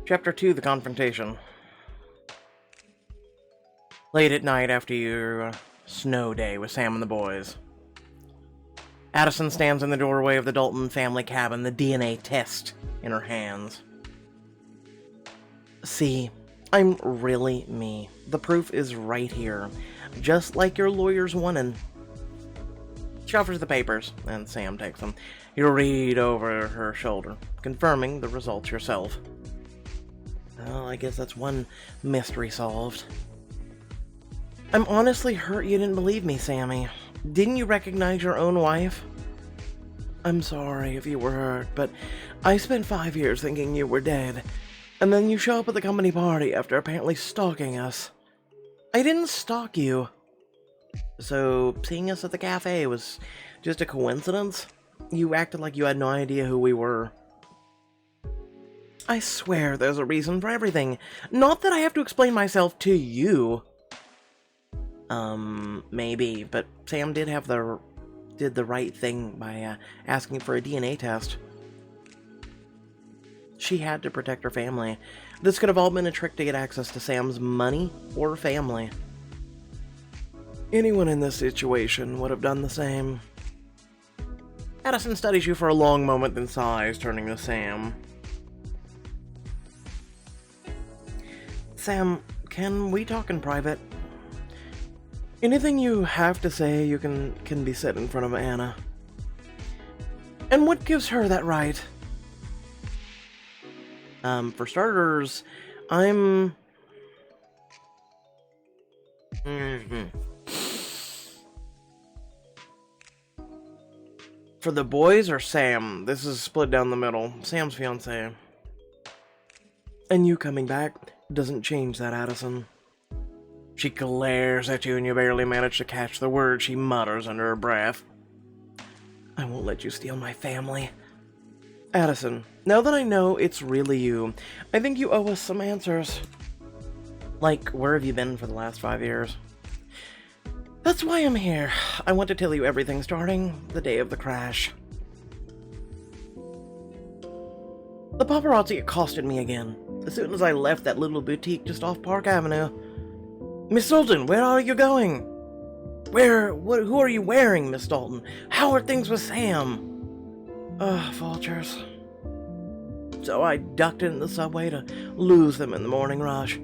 Chapter 2, The Confrontation. Late at night after your snow day with Sam and the boys. Addison stands in the doorway of the Dalton family cabin, the DNA test in her hands. See, I'm really me. The proof is right here. Just like your lawyer's wanted. She offers the papers, and Sam takes them. You read over her shoulder, confirming the results yourself. Well, I guess that's one mystery solved. I'm honestly hurt you didn't believe me, Sammy. Didn't you recognize your own wife? I'm sorry if you were hurt, but I spent 5 years thinking you were dead, and then you show up at the company party after apparently stalking us. I didn't stalk you. So, seeing us at the cafe was just a coincidence? You acted like you had no idea who we were. I swear there's a reason for everything. Not that I have to explain myself to you. Maybe, but Sam did the right thing by asking for a DNA test. She had to protect her family. This could have all been a trick to get access to Sam's money or family. Anyone in this situation would have done the same. Addison studies you for a long moment, then sighs, turning to Sam. Sam, can we talk in private? Anything you have to say, you can be said in front of Anna. And what gives her that right? For starters, I'm... For the boys or Sam? This is split down the middle. Sam's fiancé. And you coming back doesn't change that, Addison. She glares at you and you barely manage to catch the words she mutters under her breath. I won't let you steal my family. Addison, now that I know it's really you, I think you owe us some answers. Like, where have you been for the last 5 years? That's why I'm here. I want to tell you everything starting the day of the crash. The paparazzi accosted me again, as soon as I left that little boutique just off Park Avenue. Miss Dalton, where are you going? Who are you wearing, Miss Dalton? How are things with Sam? Vultures. So I ducked in the subway to lose them in the morning rush.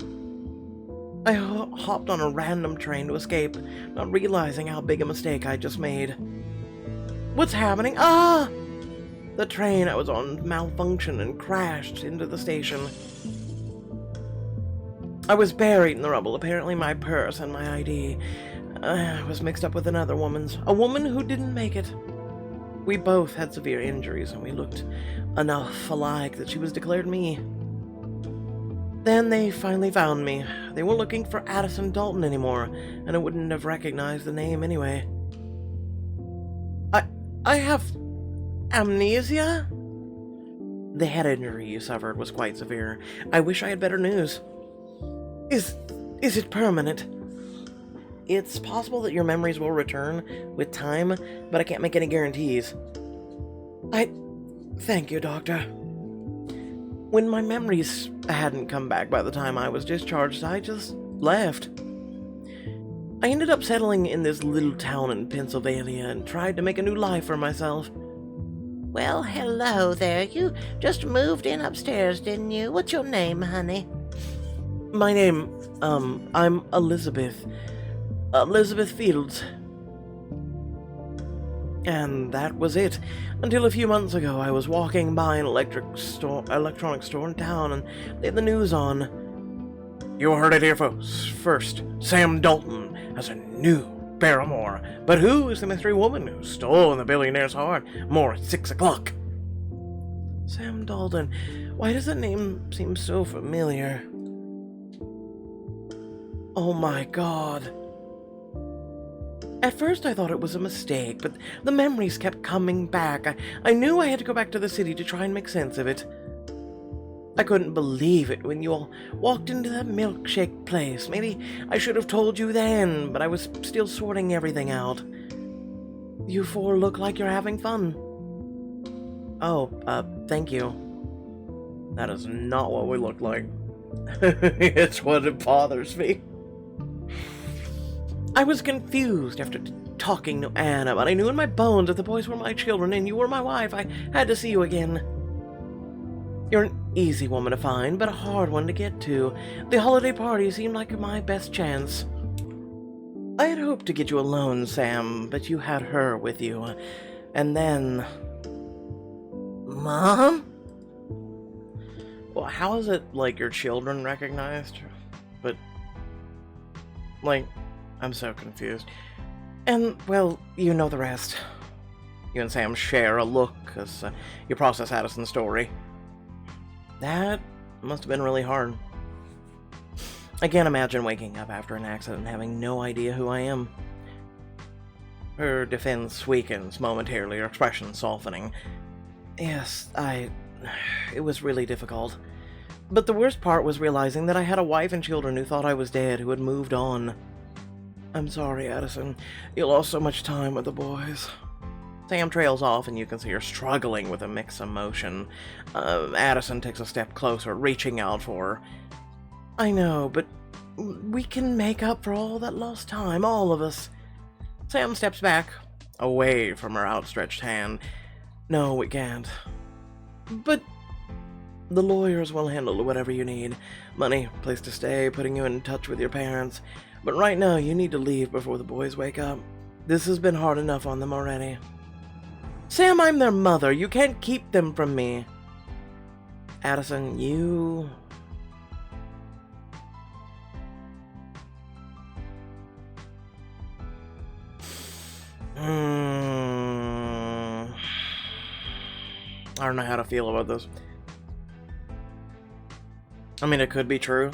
I hopped on a random train to escape, not realizing how big a mistake I just made. What's happening? The train I was on malfunctioned and crashed into the station. I was buried in the rubble. Apparently my purse and my ID was mixed up with another woman's. A woman who didn't make it. We both had severe injuries, and we looked enough alike that she was declared me. Then they finally found me. They weren't looking for Addison Dalton anymore, and I wouldn't have recognized the name anyway. I have amnesia? The head injury you suffered was quite severe. I wish I had better news. Is it permanent? It's possible that your memories will return with time, but I can't make any guarantees. Thank you, Doctor. When my memories hadn't come back by the time I was discharged, I just left. I ended up settling in this little town in Pennsylvania and tried to make a new life for myself. Well, hello there. You just moved in upstairs, didn't you? What's your name, honey? My name, I'm Elizabeth. Elizabeth Fields. And that was it. Until a few months ago, I was walking by an electronics store in town, and they had the news on. You heard it here first. Sam Dalton has a new paramour. But who is the mystery woman who stole the billionaire's heart? More at 6 o'clock. Sam Dalton. Why does that name seem so familiar? Oh my God. At first I thought it was a mistake, but the memories kept coming back. I knew I had to go back to the city to try and make sense of it. I couldn't believe it when you all walked into that milkshake place. Maybe I should have told you then, but I was still sorting everything out. You four look like you're having fun. Oh, thank you. That is not what we look like. It's what it bothers me. I was confused after talking to Anna, but I knew in my bones that the boys were my children and you were my wife. I had to see you again. You're an easy woman to find, but a hard one to get to. The holiday party seemed like my best chance. I had hoped to get you alone, Sam, but you had her with you. And then... Mom? Well, how is it, like, your children recognized? But, like, I'm so confused. And, well, you know the rest. You and Sam share a look as you process Addison's story. That must have been really hard. I can't imagine waking up after an accident and having no idea who I am. Her defense weakens momentarily, her expression softening. Yes, it was really difficult. But the worst part was realizing that I had a wife and children who thought I was dead, who had moved on. I'm sorry, Addison. You lost so much time with the boys. Sam trails off, and you can see her struggling with a mixed emotion. Addison takes a step closer, reaching out for her. I know, but we can make up for all that lost time, all of us. Sam steps back, away from her outstretched hand. No, we can't. But the lawyers will handle whatever you need. Money, place to stay, putting you in touch with your parents. But right now, you need to leave before the boys wake up. This has been hard enough on them already. Sam, I'm their mother. You can't keep them from me. Addison, you... I don't know how to feel about this. I mean, it could be true.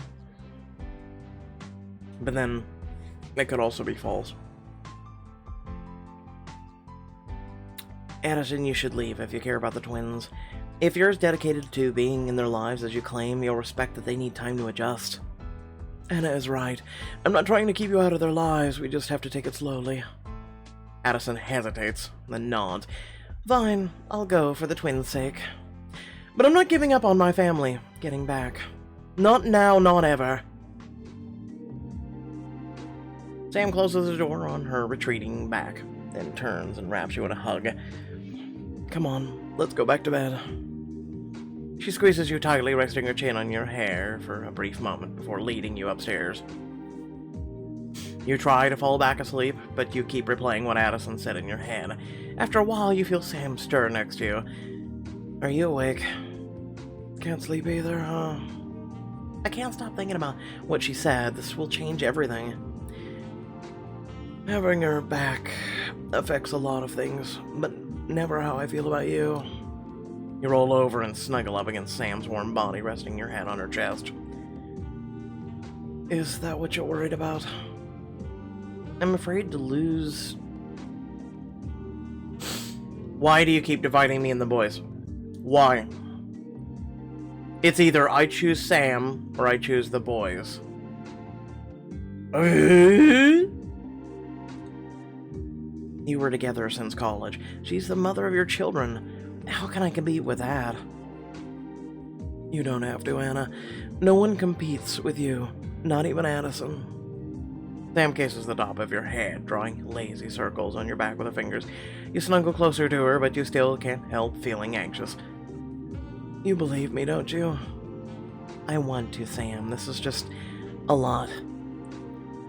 But then, it could also be false. Addison, you should leave if you care about the twins. If you're as dedicated to being in their lives as you claim, you'll respect that they need time to adjust. Anna is right. I'm not trying to keep you out of their lives, we just have to take it slowly. Addison hesitates, then nods. Fine, I'll go for the twins' sake. But I'm not giving up on my family, getting back. Not now, not ever. Sam closes the door on her retreating back, then turns and wraps you in a hug. Come on, let's go back to bed. She squeezes you tightly, resting her chin on your hair for a brief moment before leading you upstairs. You try to fall back asleep, but you keep replaying what Addison said in your head. After a while, you feel Sam stir next to you. Are you awake? Can't sleep either, huh? I can't stop thinking about what she said. This will change everything. Having her back affects a lot of things, but never how I feel about you. You roll over and snuggle up against Sam's warm body, resting your head on her chest. Is that what you're worried about? I'm afraid to lose... Why do you keep dividing me and the boys? Why? It's either I choose Sam, or I choose the boys. You were together since college. She's the mother of your children. How can I compete with that? You don't have to, Anna. No one competes with you. Not even Addison. Sam kisses the top of your head, drawing lazy circles on your back with her fingers. You snuggle closer to her, but you still can't help feeling anxious. You believe me, don't you? I want to, Sam. This is just a lot.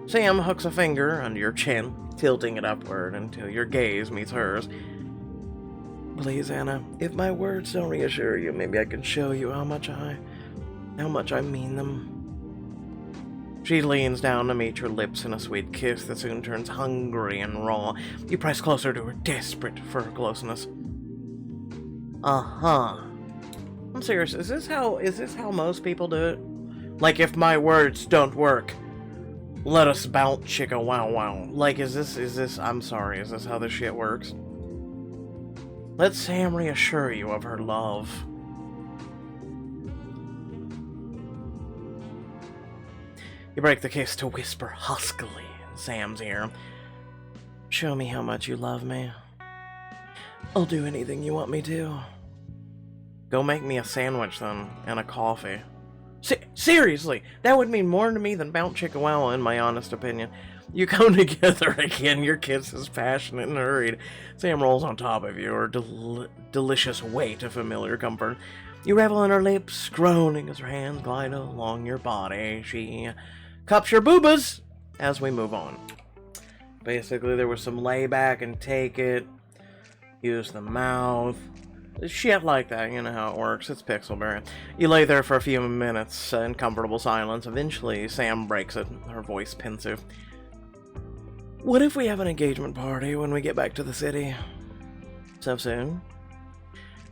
Sam hooks a finger under your chin, tilting it upward until your gaze meets hers. Please, Anna, if my words don't reassure you, maybe I can show you how much I mean them. She leans down to meet your lips in a sweet kiss that soon turns hungry and raw. You press closer to her, desperate for her closeness. Uh-huh. I'm serious, is this how most people do it? Like, if my words don't work, let us bounce chicka wow wow. Like, is this, I'm sorry, is this how this shit works? Let Sam reassure you of her love. You break the kiss to whisper huskily in Sam's ear. Show me how much you love me. I'll do anything you want me to. Go make me a sandwich then, and a coffee. Seriously, that would mean more to me than Bounce Chihuahua, in my honest opinion. You come together again, your kiss is passionate and hurried. Sam rolls on top of you, her delicious weight of familiar comfort. You revel in her lips, groaning as her hands glide along your body. She cups your boobas as we move on. Basically, there was some lay back and take it, use the mouth, shit like that. You know how it works. It's Pixelberry. You lay there for a few minutes in comfortable silence. Eventually, Sam breaks it, her voice pensive. What if we have an engagement party when we get back to the city? So soon?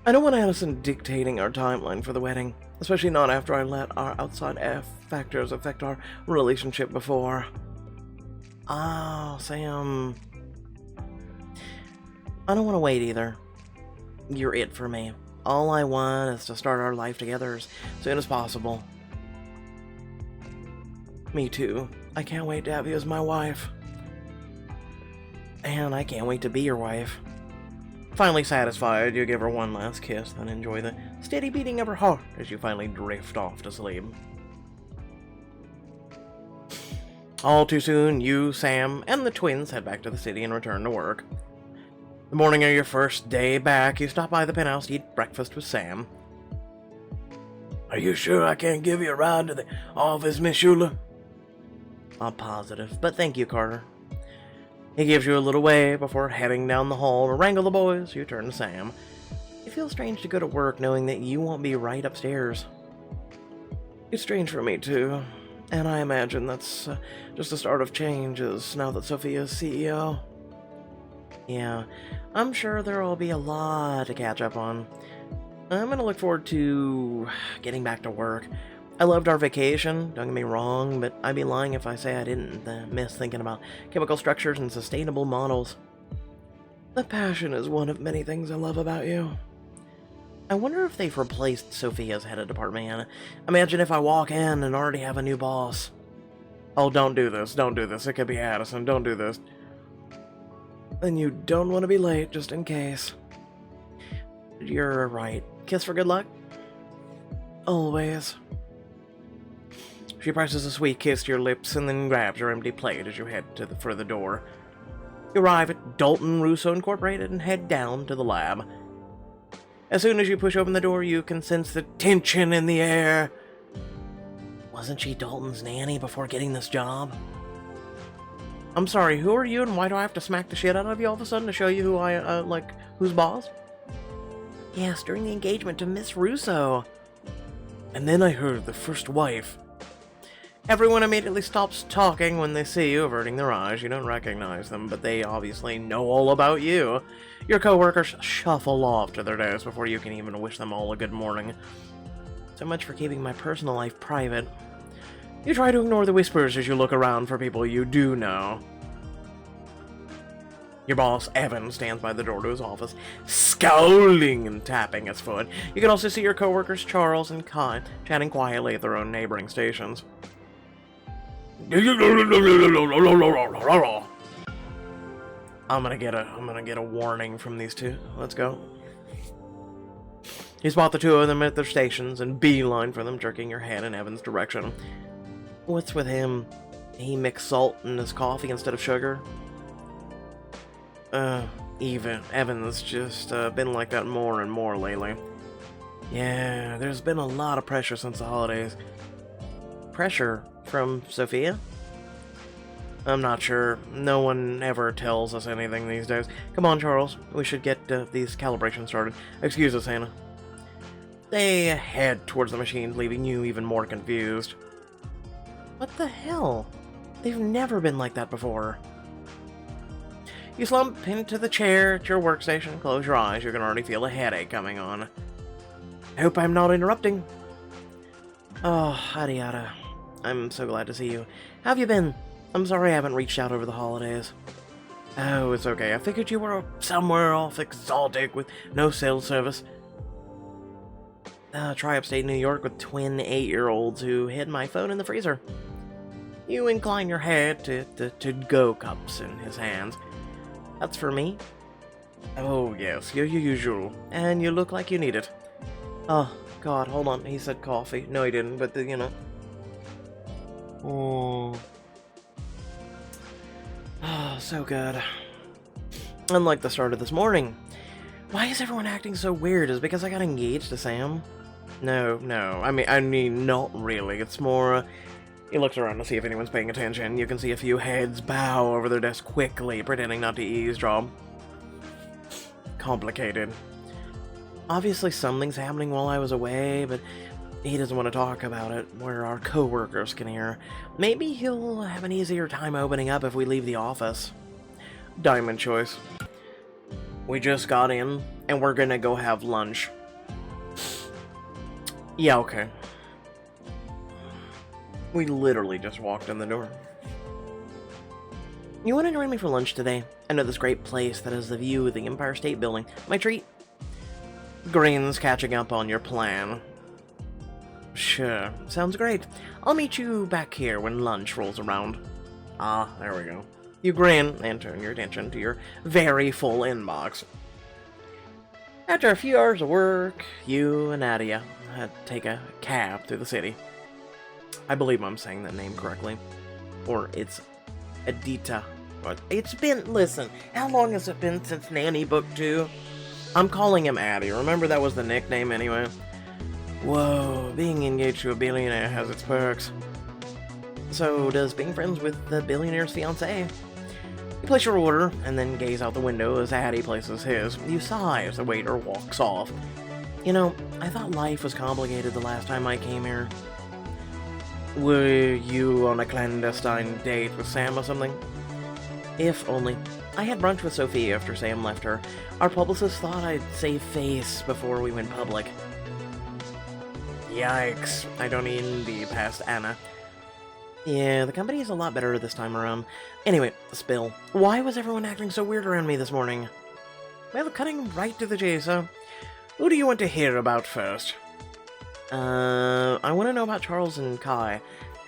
I don't want Addison dictating our timeline for the wedding, especially not after I let our outside factors affect our relationship before. Oh, Sam. I don't want to wait either. You're it for me. All I want is to start our life together as soon as possible. Me too. I can't wait to have you as my wife. And I can't wait to be your wife. Finally satisfied, you give her one last kiss, then enjoy the steady beating of her heart as you finally drift off to sleep. All too soon, you, Sam, and the twins head back to the city and return to work. The morning of your first day back, you stop by the penthouse to eat breakfast with Sam. Are you sure I can't give you a ride to the office, Miss Shula? I'm positive, but thank you, Carter. He gives you a little wave before heading down the hall to wrangle the boys. You turn to Sam. It feels strange to go to work knowing that you won't be right upstairs. It's strange for me, too. And I imagine that's just the start of changes now that Sophia's CEO. Yeah, I'm sure there'll be a lot to catch up on. I'm gonna look forward to getting back to work. I loved our vacation, don't get me wrong, but I'd be lying if I say I didn't miss thinking about chemical structures and sustainable models. The passion is one of many things I love about you. I wonder if they've replaced Sophia's head of department. Imagine if I walk in and already have a new boss. Oh, don't do this, it could be Addison, don't do this. Then you don't want to be late, just in case. You're right. Kiss for good luck? Always. She presses a sweet kiss to your lips and then grabs your empty plate as you head for the door. You arrive at Dalton Russo Incorporated and head down to the lab. As soon as you push open the door, you can sense the tension in the air. Wasn't she Dalton's nanny before getting this job? I'm sorry, who are you and why do I have to smack the shit out of you all of a sudden to show you who who's boss? Yes, during the engagement to Miss Russo. And then I heard the first wife. Everyone immediately stops talking when they see you, averting their eyes. You don't recognize them, but they obviously know all about you. Your coworkers shuffle off to their days before you can even wish them all a good morning. So much for keeping my personal life private. You try to ignore the whispers as you look around for people you do know. Your boss, Evan, stands by the door to his office, scowling and tapping his foot. You can also see your coworkers, Charles and Kai, chatting quietly at their own neighboring stations. I'm gonna get a warning from these two. Let's go. You spot the two of them at their stations and beeline for them, jerking your head in Evan's direction. What's with him? He mixed salt in his coffee instead of sugar? Evan's just been like that more and more lately. Yeah, there's been a lot of pressure since the holidays. Pressure from Sophia? I'm not sure. No one ever tells us anything these days. Come on, Charles. We should get these calibrations started. Excuse us, Hannah. They head towards the machines, leaving you even more confused. What the hell? They've never been like that before. You slump into the chair at your workstation, close your eyes. You can already feel a headache coming on. I hope I'm not interrupting. Oh, Adiada. I'm so glad to see you. How have you been? I'm sorry I haven't reached out over the holidays. Oh, it's okay. I figured you were somewhere off exotic with no cell service. Try upstate New York with twin 8-year-olds who hid my phone in the freezer. You incline your head to the to-go cups in his hands. That's for me? Oh, yes, your usual. And you look like you need it. Oh, God, hold on. He said coffee. No, he didn't, but, you know. Oh. Oh, so good. Unlike the start of this morning. Why is everyone acting so weird? Is it because I got engaged to Sam? No. I mean, not really. It's more, he looks around to see if anyone's paying attention. You can see a few heads bow over their desk quickly, pretending not to eavesdrop. Complicated. Obviously something's happening while I was away, but he doesn't want to talk about it where our co-workers can hear. Maybe he'll have an easier time opening up if we leave the office. Diamond choice. We just got in, and we're gonna go have lunch. Yeah, okay. We literally just walked in the door. You want to join me for lunch today? I know this great place that has the view of the Empire State Building. My treat? Green's catching up on your plan. Sure, sounds great. I'll meet you back here when lunch rolls around. Ah, there we go. You grin and turn your attention to your very full inbox. After a few hours of work, you and Nadia take a cab through the city. I believe I'm saying that name correctly. Or it's Adita. It's been, listen, how long has it been since Nanny Book 2? I'm calling him Addy. Remember that was the nickname anyway? Whoa, being engaged to a billionaire has its perks. So does being friends with the billionaire's fiancé. You place your order, and then gaze out the window as Addy places his. You sigh as the waiter walks off. You know, I thought life was complicated the last time I came here. Were you on a clandestine date with Sam or something? If only. I had brunch with Sophie after Sam left her. Our publicist thought I'd save face before we went public. Yikes. I don't even be past Anna. Yeah, the company is a lot better this time around. Anyway, spill. Why was everyone acting so weird around me this morning? Well, cutting right to the chase, huh? Who do you want to hear about first? I want to know about Charles and Kai.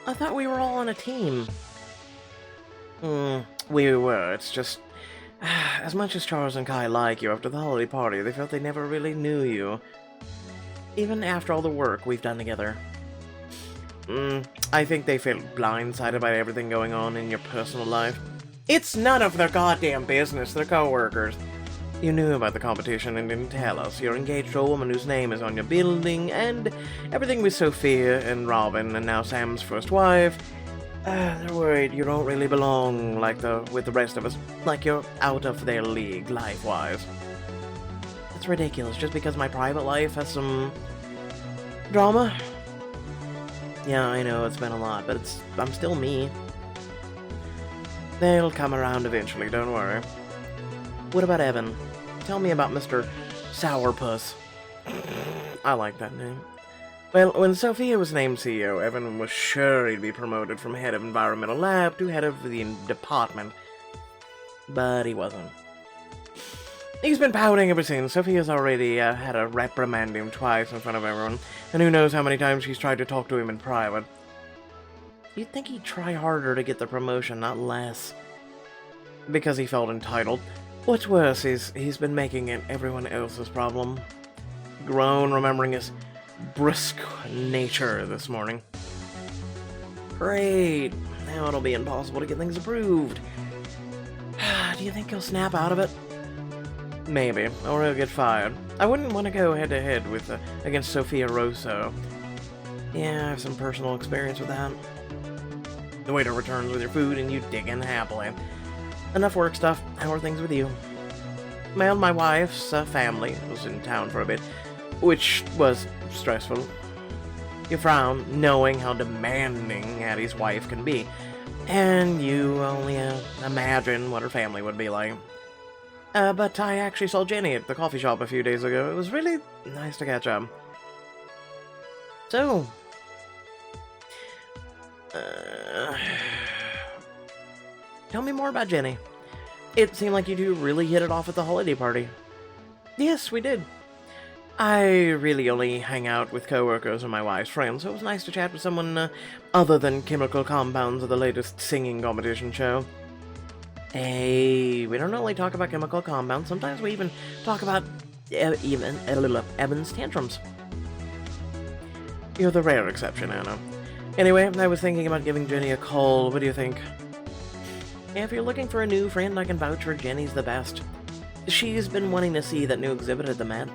I thought we were all on a team. We were. It's just... as much as Charles and Kai like you after the holiday party, they felt they never really knew you. Even after all the work we've done together. I think they felt blindsided by everything going on in your personal life. It's none of their goddamn business, they're co-workers. You knew about the competition and didn't tell us. You're engaged to a woman whose name is on your building, and everything with Sophia and Robin, and now Sam's first wife. They're worried you don't really belong with the rest of us. Like you're out of their league, life-wise. It's ridiculous, just because my private life has some... drama? Yeah, I know, it's been a lot, but I'm still me. They'll come around eventually, don't worry. What about Evan? Tell me about Mr. Sourpuss. I like that name. Well, when Sophia was named CEO, Evan was sure he'd be promoted from head of environmental lab to head of the department. But he wasn't. He's been pouting ever since. Sophia's already had to reprimand him twice in front of everyone, and who knows how many times she's tried to talk to him in private. You'd think he'd try harder to get the promotion, not less. Because he felt entitled. What's worse is he's been making it everyone else's problem. Grown, remembering his brisk nature this morning. Great. Now it'll be impossible to get things approved. Do you think he'll snap out of it? Maybe, or he'll get fired. I wouldn't want to go head-to-head against Sophia Rosso. Yeah, I have some personal experience with that. The waiter returns with your food and you dig in happily. Enough work stuff. How are things with you? Well, my wife's family was in town for a bit, which was stressful. You frown, knowing how demanding Addie's wife can be, and you only imagine what her family would be like. But I actually saw Jenny at the coffee shop a few days ago. It was really nice to catch up. So... tell me more about Jenny. It seemed like you two really hit it off at the holiday party. Yes, we did. I really only hang out with coworkers and my wife's friends, so it was nice to chat with someone other than chemical compounds of the latest singing competition show. Hey, we don't only talk about chemical compounds, sometimes we even talk about Evan's tantrums. You're the rare exception, Anna. Anyway, I was thinking about giving Jenny a call. What do you think? If you're looking for a new friend, I can vouch for Jenny's the best. She's been wanting to see that new exhibit at the Met.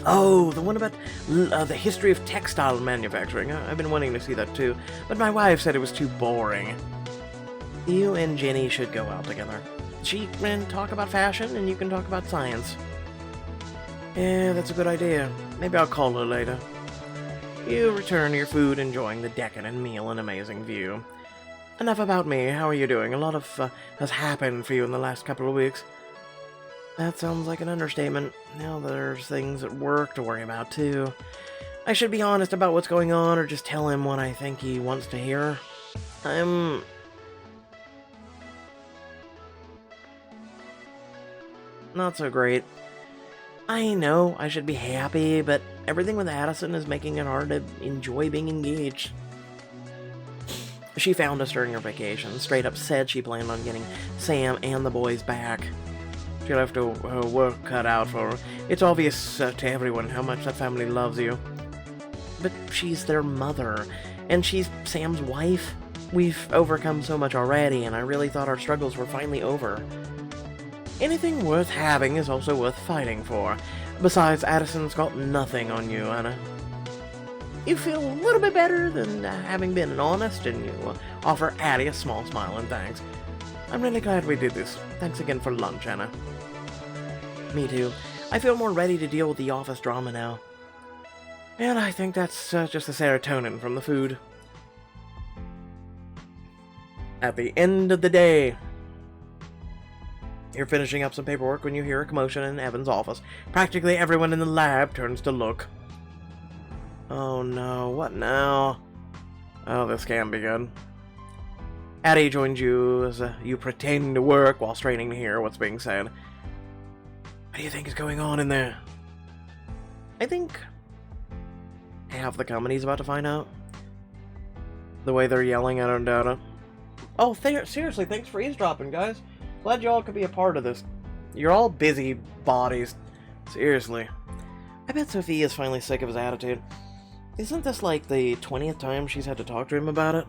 Oh, the one about the history of textile manufacturing. I've been wanting to see that too, but my wife said it was too boring. You and Jenny should go out together. She can talk about fashion, and you can talk about science. Yeah, that's a good idea. Maybe I'll call her later. You return to your food, enjoying the decadent meal and amazing view. Enough about me. How are you doing? A lot has happened for you in the last couple of weeks. That sounds like an understatement. Now there's things at work to worry about, too. I should be honest about what's going on, or just tell him what I think he wants to hear. I'm not so great. I know I should be happy, but everything with Addison is making it hard to enjoy being engaged. She found us during her vacation, straight up said she planned on getting Sam and the boys back. She'll have to work cut out for her. It's obvious to everyone how much that family loves you. But she's their mother, and she's Sam's wife. We've overcome so much already, and I really thought our struggles were finally over. Anything worth having is also worth fighting for. Besides, Addison's got nothing on you, Anna. You feel a little bit better than having been honest, and you offer Addie a small smile and thanks. I'm really glad we did this. Thanks again for lunch, Anna. Me too. I feel more ready to deal with the office drama now. And I think that's just the serotonin from the food. At the end of the day, you're finishing up some paperwork when you hear a commotion in Evan's office. Practically everyone in the lab turns to look. Oh no, what now? Oh, this can't be good. Addie joins you as you pretend to work while straining to hear what's being said. What do you think is going on in there? I think half the company's about to find out. The way they're yelling, I don't doubt it. Oh, seriously, thanks for eavesdropping, guys. Glad y'all could be a part of this. You're all busy bodies. Seriously. I bet Sophia's finally sick of his attitude. Isn't this like the 20th time she's had to talk to him about it?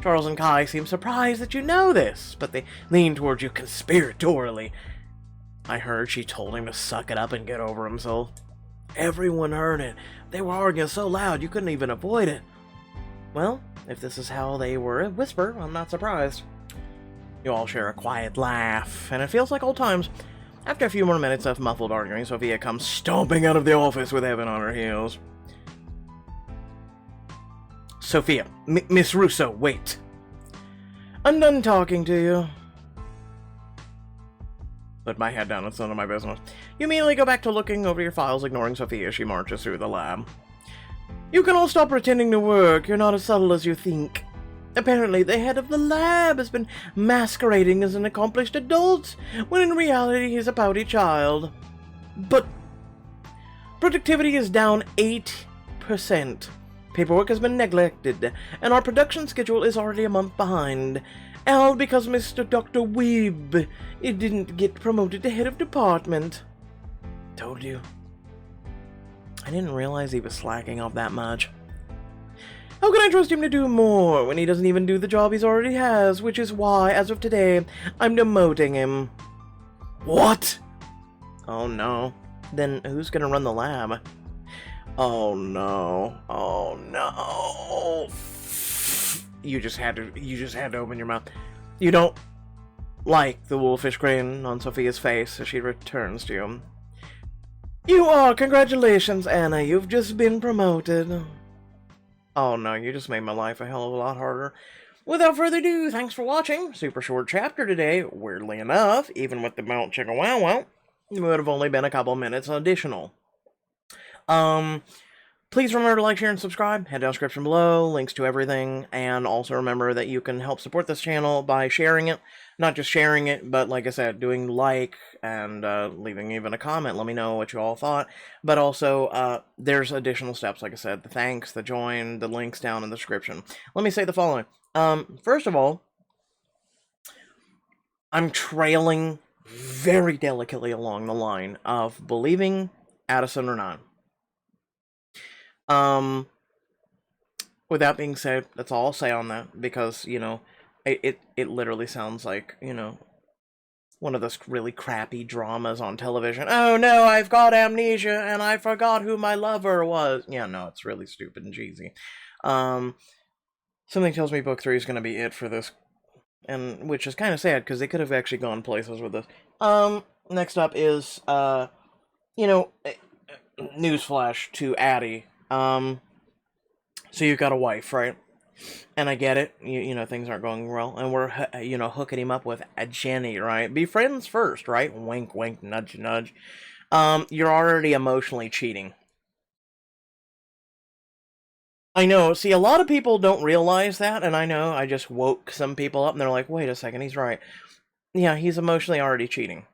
Charles and Kai seem surprised that you know this, but they lean towards you conspiratorially. I heard she told him to suck it up and get over himself. Everyone heard it. They were arguing so loud you couldn't even avoid it. Well, if this is how they were a whisper, I'm not surprised. You all share a quiet laugh, and it feels like old times. After a few more minutes of muffled arguing, Sophia comes stomping out of the office with Evan on her heels. Sophia, Miss Russo, wait. I'm done talking to you. Put my head down, it's none of my business. You immediately go back to looking over your files, ignoring Sophia as she marches through the lab. You can all stop pretending to work, you're not as subtle as you think. Apparently, the head of the lab has been masquerading as an accomplished adult, when in reality he's a pouty child. But productivity is down 8%. Paperwork has been neglected, and our production schedule is already a month behind. All because Mr. Dr. Weeb didn't get promoted to head of department. Told you. I didn't realize he was slacking off that much. How can I trust him to do more when he doesn't even do the job he already has, which is why, as of today, I'm demoting him. What? Oh no. Then who's gonna run the lab? Oh no. Oh no. You just had to open your mouth. You don't like the wolfish grin on Sophia's face as she returns to you. You are! Congratulations, Anna. You've just been promoted. Oh no, you just made my life a hell of a lot harder. Without further ado, thanks for watching. Super short chapter today. Weirdly enough, even with the Mount Chicka Wow Wow, it would have only been a couple minutes additional. Please remember to like, share, and subscribe. Head down description below, links to everything, and also remember that you can help support this channel by sharing it. Not just sharing it, but like I said, doing like and leaving even a comment. Let me know what you all thought. But also, there's additional steps, like I said, the thanks, the join, the links down in the description. Let me say the following. First of all, I'm trailing very delicately along the line of believing Addison or not. Um, with that being said, that's all I'll say on that, because, it literally sounds like, one of those really crappy dramas on television. Oh no, I've got amnesia and I forgot who my lover was. Yeah, no, it's really stupid and cheesy. Um, Something tells me book 3 is going to be it for this, and which is kind of sad because they could have actually gone places with this. Next up is you know, newsflash to Addie. So you've got a wife, right? And I get it. Things aren't going well, and we're hooking him up with a Jenny, right? Be friends first, right? Wink, wink, nudge, nudge. You're already emotionally cheating. I know. See, a lot of people don't realize that, and I know I just woke some people up, and they're like, "Wait a second, he's right." Yeah, he's emotionally already cheating.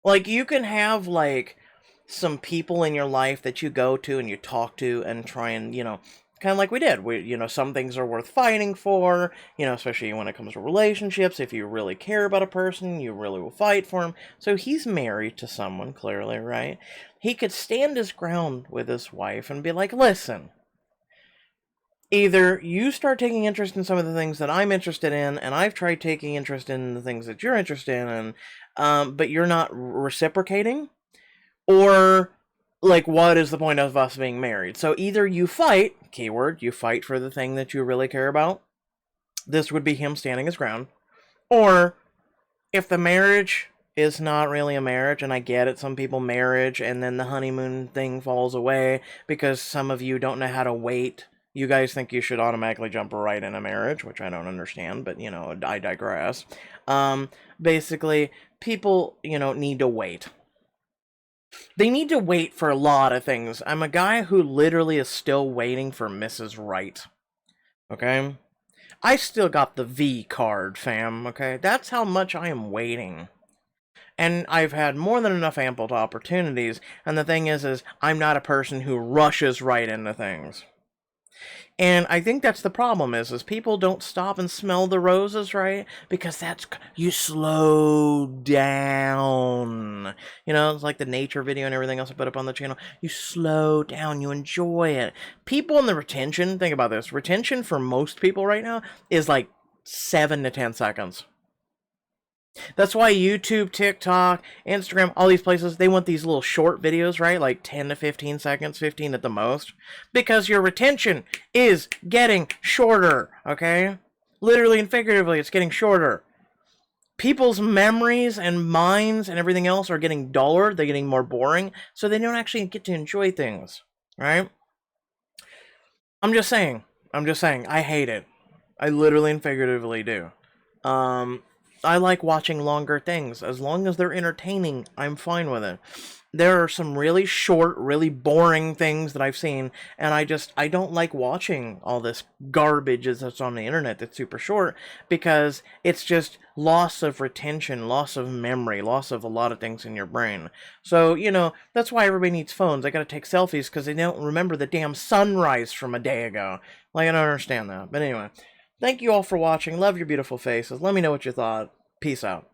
Like, you can have, like, some people in your life that you go to and you talk to and try and, kind of like we did. Some things are worth fighting for, especially when it comes to relationships. If you really care about a person, you really will fight for him. So he's married to someone, clearly, right? He could stand his ground with his wife and be like, listen, either you start taking interest in some of the things that I'm interested in, and I've tried taking interest in the things that you're interested in, but you're not reciprocating, or, like, what is the point of us being married? So either you fight, keyword, you fight for the thing that you really care about. This would be him standing his ground. Or, if the marriage is not really a marriage, and I get it, some people marriage and then the honeymoon thing falls away because some of you don't know how to wait. You guys think you should automatically jump right in a marriage, which I don't understand, but, I digress. Basically, people, need to wait. They need to wait for a lot of things. I'm a guy who literally is still waiting for Mrs. Right. Okay? I still got the V card, fam, okay? That's how much I am waiting. And I've had more than enough ample opportunities, and the thing is I'm not a person who rushes right into things. And I think that's the problem is people don't stop and smell the roses, right? Because you slow down. It's like the nature video and everything else I put up on the channel. You slow down, you enjoy it. People in the retention, think about this. Retention for most people right now is like 7 to 10 seconds. That's why YouTube, TikTok, Instagram, all these places, they want these little short videos, right? Like 10 to 15 seconds, 15 at the most. Because your retention is getting shorter, okay? Literally and figuratively, it's getting shorter. People's memories and minds and everything else are getting duller. They're getting more boring. So they don't actually get to enjoy things, right? I'm just saying. I hate it. I literally and figuratively do. I like watching longer things. As long as they're entertaining, I'm fine with it. There are some really short, really boring things that I've seen, and I don't like watching all this garbage that's on the internet that's super short, because it's just loss of retention, loss of memory, loss of a lot of things in your brain. So, that's why everybody needs phones. They gotta take selfies because they don't remember the damn sunrise from a day ago. Like, I don't understand that. But anyway, thank you all for watching. Love your beautiful faces. Let me know what you thought. Peace out.